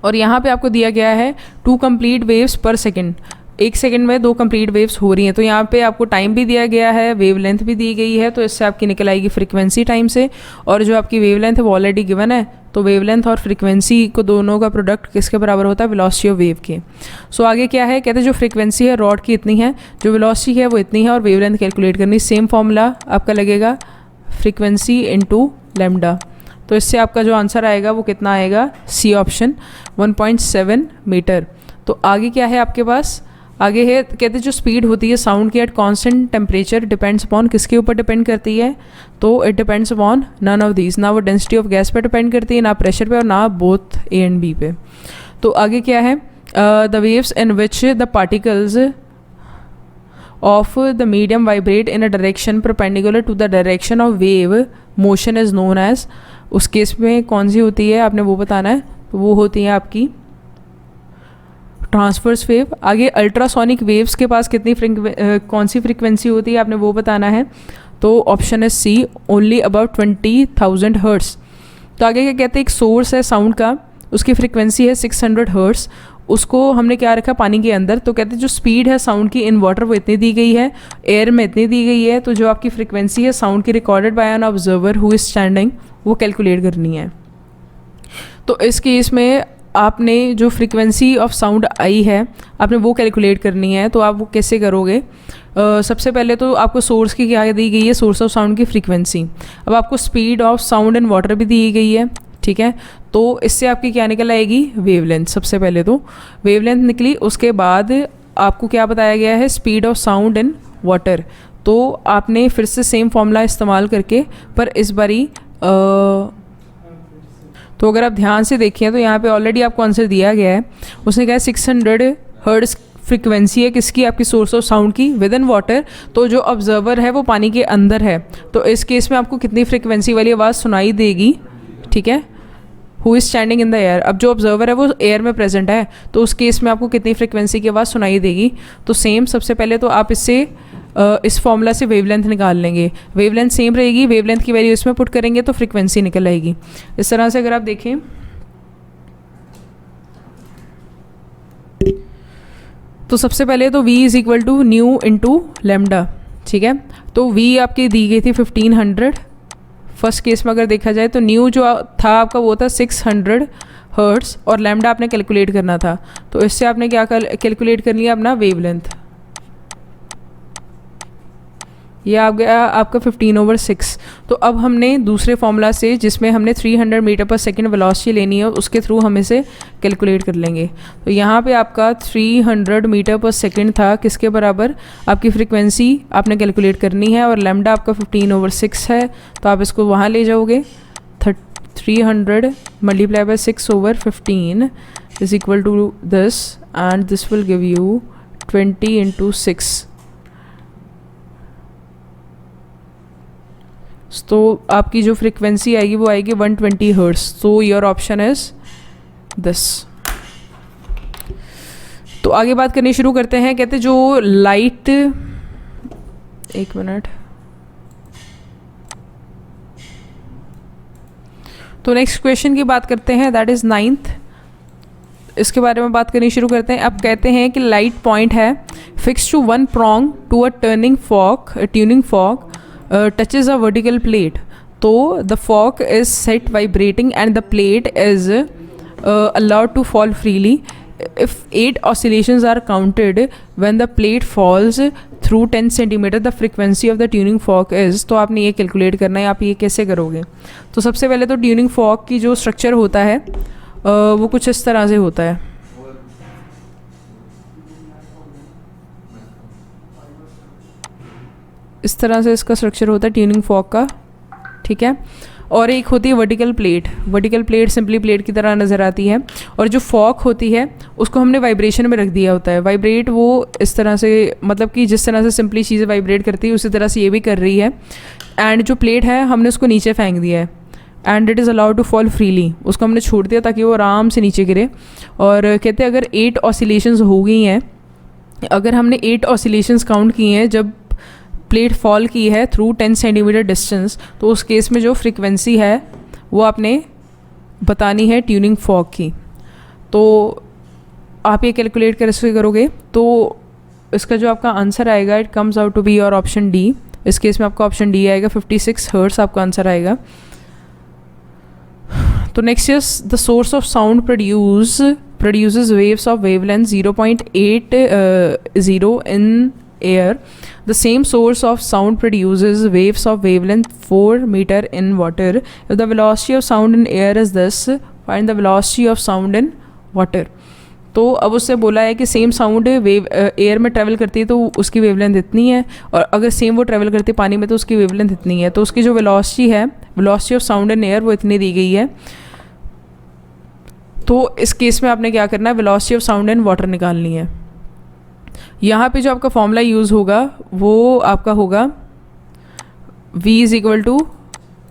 और यहाँ पे आपको दिया गया है 2 कंप्लीट वेव्स पर सेकंड, 1 सेकंड में 2 कंप्लीट वेव्स हो रही हैं। तो यहाँ पे आपको टाइम भी दिया गया है, वेवलेंथ भी दी गई है, तो इससे आपकी निकल आएगी फ्रीक्वेंसी टाइम से, और जो आपकी वेवलेंथ है वो ऑलरेडी गिवन है तो वेवलेंथ और फ्रीक्वेंसी को दोनों का प्रोडक्ट किसके बराबर होता है, वेलोसिटी ऑफ वेव के। सो आगे क्या है, कहते हैं जो फ्रीक्वेंसी है रॉड की इतनी है, जो वेलोसिटी है वो इतनी है और वेवलेंथ कैलकुलेट करनी। सेम फॉर्मूला आपका लगेगा फ्रीक्वेंसी इनटू लैम्डा। तो इससे आपका जो आंसर आएगा वो कितना आएगा, सी ऑप्शन 1.7 मीटर। तो आगे क्या है आपके पास, आगे है कहते हैं जो स्पीड होती है साउंड की at constant temperature depends upon, किसके ऊपर डिपेंड करती है, तो it depends upon none of these. ना वो डेंसिटी ऑफ गैस पे डिपेंड करती है, ना प्रेशर पे, और ना बोथ ए एंड बी पे। तो आगे क्या है, the waves in which the particles of the medium vibrate in a direction perpendicular to the direction of wave motion is known as. उस केस में कौन सी होती है आपने वो बताना है, तो वो होती है आपकी ट्रांसवर्स वेव। आगे अल्ट्रासोनिक वेव्स के पास कितनी कौन सी फ्रीक्वेंसी होती है आपने वो बताना है, तो ऑप्शन है सी, ओनली अबाउट 20,000 हर्ट्स। तो आगे क्या कहते हैं, एक सोर्स है साउंड का, उसकी फ्रीक्वेंसी है 600 हर्ट्स, उसको हमने क्या रखा पानी के अंदर। तो कहते हैं जो स्पीड है साउंड की इन वाटर वो इतनी दी गई है, एयर में इतनी दी गई है, तो जो आपकी फ्रीक्वेंसी है साउंड की recorded by an observer who is standing, वो कैलकुलेट करनी है। तो इस केस में आपने जो फ्रीक्वेंसी ऑफ साउंड आई है आपने वो कैलकुलेट करनी है। तो आप वो कैसे करोगे, सबसे पहले तो आपको सोर्स की क्या दी गई है, सोर्स ऑफ साउंड की फ्रीक्वेंसी। अब आपको speed of sound in water भी दी गई है, ठीक है। तो इससे आपकी क्या निकल आएगी, वेवलेंथ। सबसे पहले तो वेवलेंथ निकली, उसके बाद आपको क्या बताया गया है, speed of sound in water. तो आपने फिर से सेम फॉर्मूला इस्तेमाल करके, पर इस बारी तो अगर आप ध्यान से देखें तो यहाँ पे ऑलरेडी आपको आंसर दिया गया है। उसने कहा 600 हर्ट्ज फ्रीक्वेंसी है किसकी, आपकी सोर्स ऑफ साउंड की विद इन वाटर। तो जो ऑब्जर्वर है वो पानी के अंदर है, तो इस केस में आपको कितनी फ्रीक्वेंसी वाली आवाज़ सुनाई देगी, ठीक है, who is standing in the air. अब जो ऑब्जर्वर है वो एयर में प्रेजेंट है, तो उस केस में आपको कितनी फ्रीक्वेंसी की आवाज़ सुनाई देगी। तो सेम, सबसे पहले तो आप इससे इस फॉर्मूला से वेवलेंथ निकाल लेंगे। वेवलेंथ सेम रहेगी, वेवलेंथ की वैल्यू इसमें पुट करेंगे तो फ्रीक्वेंसी निकल आएगी। इस तरह से अगर आप देखें तो सबसे पहले तो v is equal to nu into lambda, ठीक है। तो v आपकी दी गई थी 1500 फर्स्ट केस में, अगर देखा जाए तो न्यू जो था आपका वो था 600 हर्ट्स और लेमडा आपने कैलकुलेट करना था। तो इससे आपने क्या कैलकुलेट कर लिया, अपना वेवलेंथ। ये आ गया आपका 15/6। तो अब हमने दूसरे फॉर्मूला से, जिसमें हमने 300 मीटर पर सेकेंड वेलोसिटी लेनी है, उसके थ्रू हम इसे कैलकुलेट कर लेंगे। तो यहाँ पे आपका 300 मीटर पर सेकेंड था, किसके बराबर, आपकी फ्रीक्वेंसी आपने कैलकुलेट करनी है और लैम्डा आपका 15/6 है। तो आप इसको वहाँ ले जाओगे, 300 multiply by 6/15 is equal to this, and this will give you 20 × 6। तो आपकी जो फ्रीक्वेंसी आएगी वो आएगी 120 हर्ट्स। तो योर ऑप्शन इज दिस। तो आगे बात करनी शुरू करते हैं। कहते जो लाइट, एक मिनट, तो नेक्स्ट क्वेश्चन की बात करते हैं, दैट इज 9th। इसके बारे में बात करनी शुरू करते हैं। अब कहते हैं कि लाइट पॉइंट है fix to one prong to a tuning fork touches a vertical plate. So the fork is set vibrating and the plate is allowed to fall freely. If 8 oscillations are counted when the plate falls through 10 centimeter, the frequency of the tuning fork is। तो आपने ये कैलकुलेट करना है। आप ये कैसे करोगे, तो सबसे पहले तो ट्यूनिंग फॉर्क की जो स्ट्रक्चर होता है वो कुछ इस तरह से होता है। इस तरह से इसका स्ट्रक्चर होता है ट्यूनिंग फॉर्क का, ठीक है। और एक होती है vertical plate. Vertical plate simply plate की तरह नज़र आती है, और जो फॉर्क होती है उसको हमने वाइब्रेशन में रख दिया होता है। वाइब्रेट वो इस तरह से, मतलब कि जिस तरह से सिंपली चीज़ें वाइब्रेट करती है उसी तरह से ये भी कर रही है। एंड जो प्लेट है हमने उसको नीचे फेंक दिया है, and it is allowed to fall freely. उसको हमने छोड़ दिया ताकि वो आराम से नीचे गिरे। और कहते हैं अगर 8 ऑसिलेशंस हो गई हैं, अगर हमने 8 ऑसिलेशंस काउंट किए हैं जब प्लेट फॉल की है थ्रू 10 सेंटीमीटर डिस्टेंस, तो उस केस में जो फ्रीक्वेंसी है वो आपने बतानी है ट्यूनिंग फॉर्क की। तो आप ये कैलकुलेट कैसे करोगे, तो इसका जो आपका आंसर आएगा, it comes out to be your option D. इस केस में आपका ऑप्शन डी आएगा, 56 हर्ट्स आपका आंसर आएगा। तो next is the source of sound produces waves of wavelength 0.80 in air. The same source of sound produces waves of wavelength 4 meter in water. If the velocity of sound in air is this, find the velocity of sound in water. तो अब उससे बोला है कि सेम साउंड वेव एयर में ट्रैवल करती है तो उसकी वेवलेंथ इतनी है, और अगर सेम वो ट्रैवल करती है पानी में तो उसकी वेवलेंथ इतनी है। तो उसकी जो वेलोसिटी है, velocity of sound in air, वो इतनी दी गई है। तो इस केस में आपने क्या करना है, velocity of sound in water निकालनी है। यहाँ पे जो आपका फॉर्मूला यूज़ होगा वो आपका होगा v is equal to,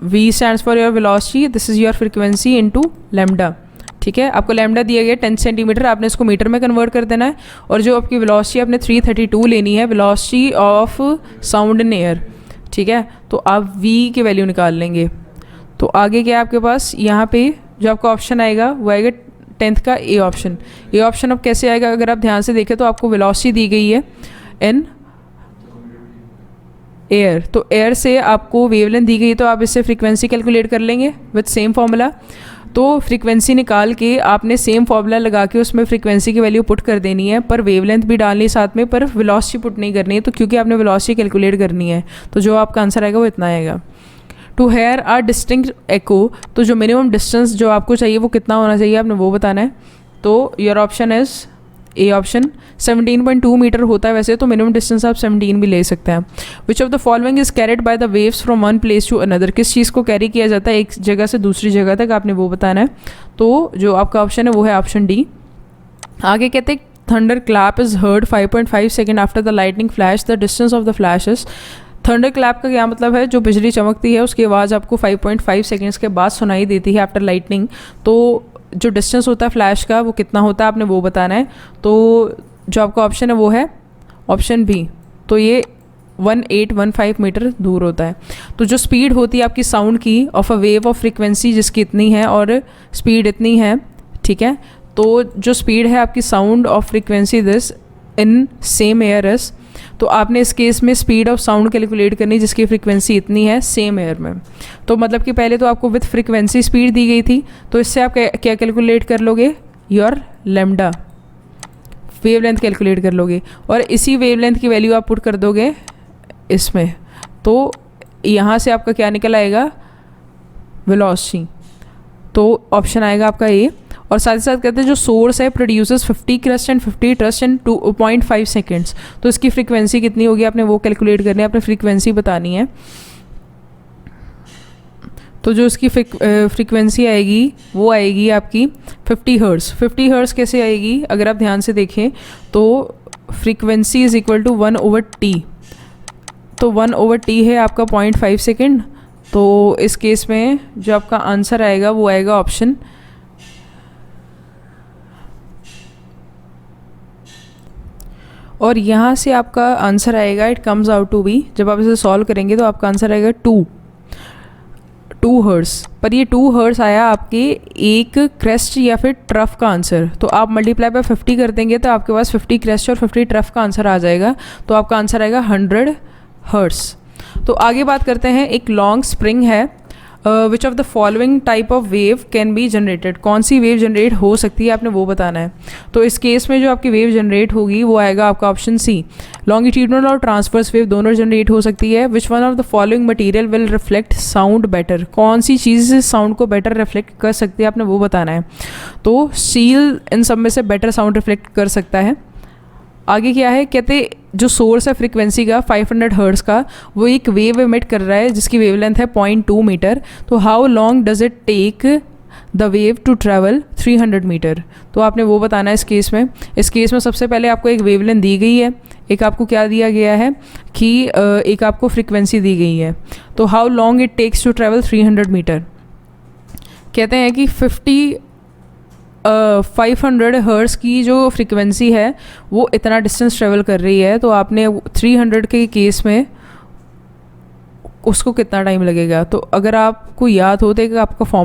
v stands for your velocity, this is your frequency into lambda. ठीक है, आपको लैम्डा दिया गया 10 सेंटीमीटर, आपने इसको मीटर में कन्वर्ट कर देना है, और जो आपकी वेलोसिटी आपने 332 लेनी है, velocity of sound in air. ठीक है, तो आप v की वैल्यू निकाल लेंगे। तो आगे क्या है आपके पास, यहाँ पे जो आपका ऑप्शन आएगा वो आएगा 10th का ए ऑप्शन। ए ऑप्शन अब कैसे आएगा, अगर आप ध्यान से देखें तो आपको वेलोसिटी दी गई है इन एयर, तो एयर से आपको वेवलेंथ दी गई, तो आप इससे फ्रीक्वेंसी कैलकुलेट कर लेंगे विद सेम फार्मूला। तो फ्रीक्वेंसी निकाल के आपने सेम फार्मूला लगा के उसमें फ्रीक्वेंसी की वैल्यू पुट कर देनी है, पर वेवलेंथ भी डालनी है साथ में, पर वेलोसिटी पुट नहीं करनी है, तो क्योंकि आपने वेलोसिटी कैलकुलेट करनी है। तो जो आपका आंसर आएगा वो इतना आएगा। टू हेयर आर डिस्टिंक्ट एको, तो जो मिनिमम डिस्टेंस जो आपको चाहिए वो कितना होना चाहिए, आपने वो बताना है। तो your option is A option. 17.2 metre होता है वैसे, तो मिनिमम डिस्टेंस आप 17 भी ले सकते हैं। Which of the following is carried by the waves from one place to another, किस चीज़ को कैरी किया जाता है एक जगह से दूसरी जगह तक, आपने वो बताना है। तो जो आपका ऑप्शन है वो है ऑप्शन डी। आगे कहते हैं thunder clap is heard 5.5 second after the lightning flash, the distance of the flash is. Thunder clap का क्या मतलब है, जो बिजली चमकती है उसकी आवाज़ आपको 5.5 सेकेंड्स के बाद सुनाई देती है आफ्टर लाइटनिंग। तो जो डिस्टेंस होता है फ्लैश का वो कितना होता है, आपने वो बताना है। तो जो आपका ऑप्शन है वो है ऑप्शन बी। तो ये 1815 मीटर दूर होता है। तो जो स्पीड होती है आपकी साउंड की of a wave of frequency जिसकी इतनी है और स्पीड इतनी है, ठीक है, तो जो स्पीड है आपकी sound of frequency this in same air is, तो आपने इस केस में स्पीड ऑफ साउंड कैलकुलेट करनी जिसकी फ्रीक्वेंसी इतनी है सेम एयर में। तो मतलब कि पहले तो आपको विथ फ्रीक्वेंसी स्पीड दी गई थी, तो इससे आप क्या कैलकुलेट कर लोगे, योर लैम्डा वेवलेंथ कैलकुलेट कर लोगे, और इसी वेवलेंथ की वैल्यू आप पुट कर दोगे इसमें, तो यहाँ से आपका क्या निकल आएगा, वेलोसिटी। तो ऑप्शन आएगा आपका ए। और साथ ही साथ कहते हैं जो सोर्स है produces 50 crust and 50 trust in 2.5 seconds, तो इसकी फ्रीक्वेंसी कितनी होगी आपने वो कैलकुलेट करनी है, आपने फ्रीक्वेंसी बतानी है। तो जो इसकी फ्रीक्वेंसी आएगी वो आएगी आपकी 50 हर्ट्ज़। 50 हर्ट्ज़ कैसे आएगी, अगर आप ध्यान से देखें तो frequency is equal to 1/t, तो 1/t है आपका 0.5 सेकेंड। तो इस केस में जो आपका आंसर आएगा वो आएगा ऑप्शन और यहाँ से आपका आंसर आएगा it comes out to be, जब आप इसे सॉल्व करेंगे तो आपका आंसर आएगा 2 हर्ट्ज़। पर ये 2 हर्ट्ज़ आया आपके एक क्रेस्ट या फिर ट्रफ का आंसर, तो आप मल्टीप्लाई बाय 50 कर देंगे तो आपके पास 50 क्रेस्ट और 50 ट्रफ का आंसर आ जाएगा, तो आपका आंसर आएगा 100 हर्ट्ज़। तो आगे बात करते हैं, एक लॉन्ग स्प्रिंग है, विच of the following type of wave can be generated, कौन सी वेव जनरेट हो सकती है आपने वो बताना है। तो इस केस में जो आपकी वेव जनरेट होगी वो आएगा आपका ऑप्शन सी, लॉन्गिट्यूडनल और ट्रांसवर्स वेव दोनों जनरेट हो सकती है। Which one of the following material will reflect sound better, कौन सी चीज़ साउंड को बेटर रिफ्लेक्ट कर सकती है आपने वो बताना है। तो स्टील इन सब में से बेटर साउंड रिफ्लेक्ट कर सकता है। आगे क्या है, कहते जो सोर्स है फ्रीक्वेंसी का 500 हर्ट्ज़ का, वो एक वेव एमिट कर रहा है जिसकी वेवलेंथ है 0.2 मीटर। तो how long does it take the wave to travel 300 metre, तो आपने वो बताना है इस केस में। इस केस में सबसे पहले आपको एक वेवलेंथ दी गई है, एक आपको क्या दिया गया है कि एक आपको फ्रीक्वेंसी दी गई है। तो how long it takes to travel 300 metre, कहते हैं कि 500 हर्ट्ज़ की जो फ्रीक्वेंसी है वो इतना डिस्टेंस ट्रेवल कर रही है, तो आपने 300 के केस में उसको कितना टाइम लगेगा। तो अगर आपको याद हो तो एक आपका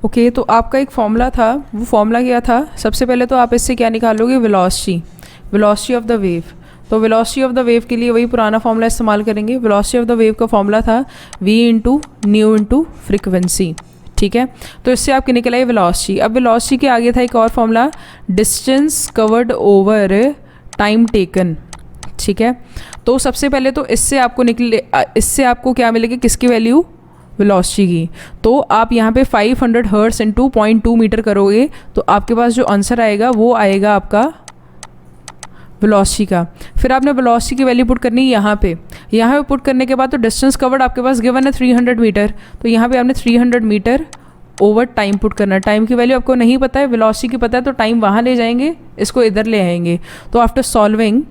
ओके, तो आपका एक फॉर्मूला था, वो फॉर्मूला क्या था, सबसे पहले तो आप इससे क्या निकालोगे, वेलोसिटी ऑफ द वेव। तो वेलोसिटी ऑफ द वेव के लिए वही पुराना फॉर्मूला इस्तेमाल करेंगे। वेलोसिटी ऑफ द वेव का फॉर्मूला था v × न्यू × फ्रीक्वेंसी, ठीक ठीक है। तो इससे आपकी निकल आई वेलोसिटी। अब वेलोसिटी के आगे था एक और formula, distance covered over time taken, ठीक है। तो सबसे पहले तो इससे आपको क्या मिलेगी, किसकी वैल्यू, वेलोसिटी की। तो आप यहाँ पे 500 हर्ट्ज इंटू 0.2 मीटर करोगे तो आपके पास जो आंसर आएगा वो आएगा आपका वेलोसिटी का। फिर आपने वेलोसिटी की वैल्यू पुट करनी है यहाँ पे पुट करने के बाद तो डिस्टेंस कवर्ड आपके पास गिवन है 300 मीटर, तो यहाँ पे आपने 300 मीटर ओवर टाइम पुट करना है। टाइम की वैल्यू आपको नहीं पता है, वेलोसिटी की पता है, तो टाइम वहाँ ले जाएंगे, इसको इधर ले आएंगे। तो आफ्टर सॉल्विंग,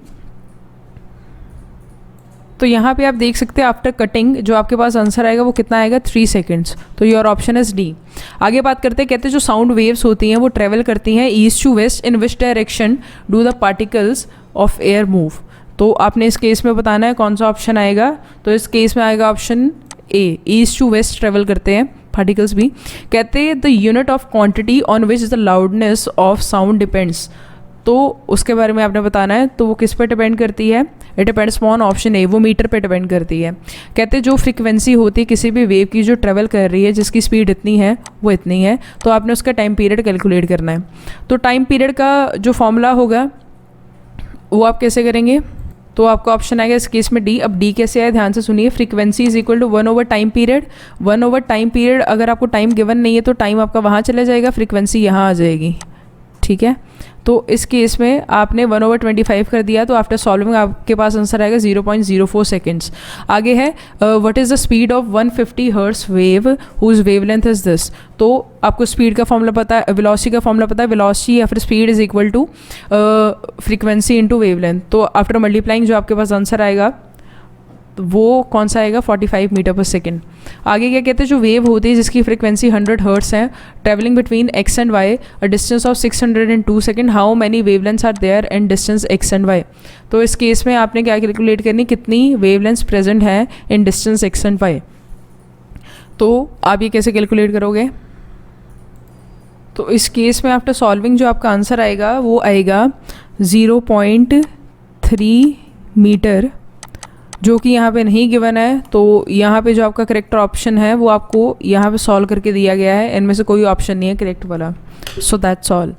तो यहाँ पे आप देख सकते हैं आफ्टर कटिंग जो आपके पास आंसर आएगा वो कितना आएगा, 3 सेकेंड्स। तो योर ऑप्शन इज डी। आगे बात करते हैं, कहते हैं जो साउंड वेव्स होती हैं वो ट्रेवल करती हैं east to west, in which direction do the particles of air move. तो आपने इस केस में बताना है कौन सा ऑप्शन आएगा। तो इस केस में आएगा option A, east to west travel करते हैं पार्टिकल्स भी। कहते हैं the unit of quantity on which the loudness of sound depends. तो उसके बारे में आपने बताना है, तो वो किस पे डिपेंड करती है, it depends on option A, वो मीटर पे डिपेंड करती है। कहते हैं जो फ्रीक्वेंसी होती है किसी भी वेव की जो ट्रेवल कर रही है, जिसकी स्पीड इतनी है वो इतनी है, तो आपने उसका टाइम पीरियड कैलकुलेट करना है। तो टाइम पीरियड का जो फॉर्मूला होगा वो आप कैसे करेंगे, तो आपका ऑप्शन आएगा इस केस में डी। अब डी कैसे आए ध्यान से सुनिए, frequency is equal to 1 over time period. 1 over time period, अगर आपको टाइम गिवन नहीं है तो टाइम आपका वहाँ चला जाएगा, फ्रीक्वेंसी यहाँ आ जाएगी, ठीक है। तो इस केस में आपने 1 ओवर 25 कर दिया, तो आफ्टर सॉल्विंग आपके पास आंसर आएगा 0.04 सेकेंड्स। आगे है what is the speed of 150 hertz wave whose wavelength is this. तो आपको स्पीड का फॉर्मूला पता है, वेलोसिटी का फॉर्मूला पता है, वेलोसिटी या फिर speed is equal to frequency into wavelength. तो आफ्टर मल्टीप्लाइंग जो आपके पास आंसर आएगा तो वो कौन सा आएगा, 45 मीटर पर सेकेंड। आगे क्या कहते हैं, जो वेव होती है जिसकी फ्रीक्वेंसी 100 हर्ट्स है, travelling between X and Y, a distance of 602 second, how many wavelengths are there and distance X and Y. तो इस केस में आपने क्या कैलकुलेट करनी, कितनी वेवलेंथ्स प्रेजेंट है इन डिस्टेंस एक्स एंड वाई। तो आप ये कैसे कैलकुलेट करोगे, तो इस केस में आफ्टर सॉल्विंग जो आपका आंसर आएगा वो आएगा 0.3 मीटर, जो कि यहाँ पे नहीं गिवन है। तो यहाँ पे जो आपका करेक्ट ऑप्शन है वो आपको यहाँ पे सॉल्व करके दिया गया है, इनमें से कोई ऑप्शन नहीं है करेक्ट वाला। So that's all.